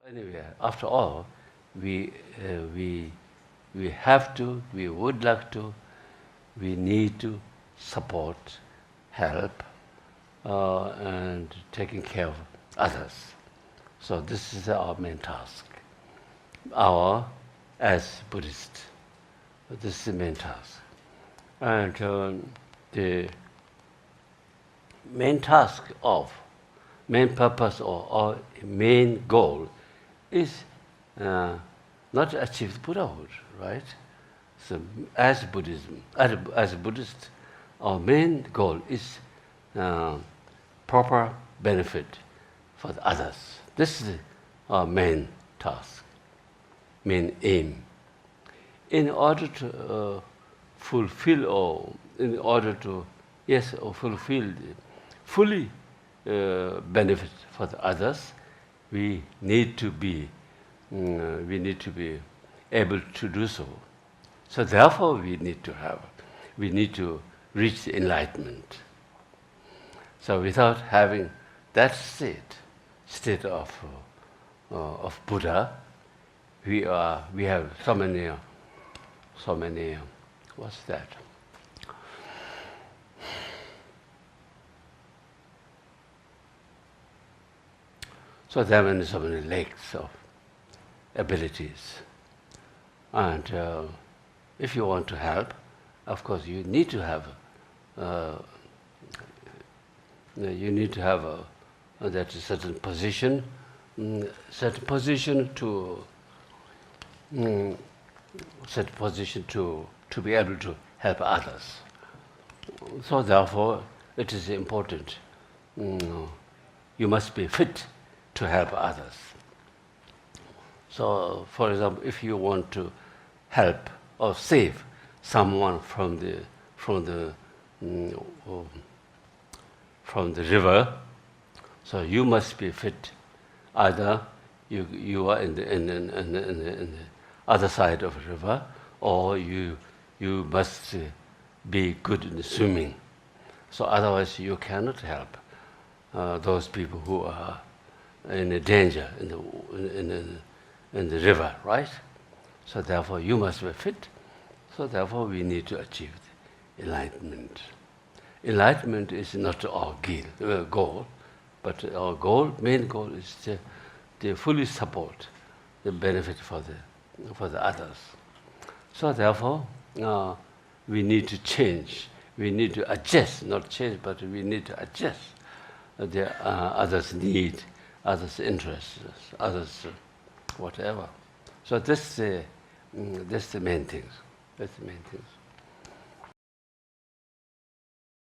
Anyway, after all, we have to, we would like to, we need to support, help, and taking care of others. So this is our main task. As Buddhists, this is the main task. And the main task of, main purpose or main goal is not to achieve Buddhahood, right? So as Buddhism, as a Buddhist, our main goal is proper benefit for the others. This is our main task, main aim. In order to fulfill or in order to, fulfill fully benefit for the others, we need to be able to do so. So therefore, we need to reach the enlightenment. So without having that state of Buddha, we have so many. What's that? So there are so many lakes of abilities, and if you want to help, of course, you need to have that certain position to be able to help others. So therefore, it is important. You must be fit to help others. So, for example, if you want to help or save someone from the river, so you must be fit. Either you are in the other side of the river, or you must be good in swimming. So otherwise you cannot help those people who are in a danger in the river, right? So therefore you must be fit. So therefore we need to achieve the enlightenment. Enlightenment is not our goal, but our main goal is to fully support the benefit for the others. So therefore, we need to change. We need to adjust, not change, but we need to adjust the others' need, others' interests, others' whatever. So that's the main thing. That's the main thing.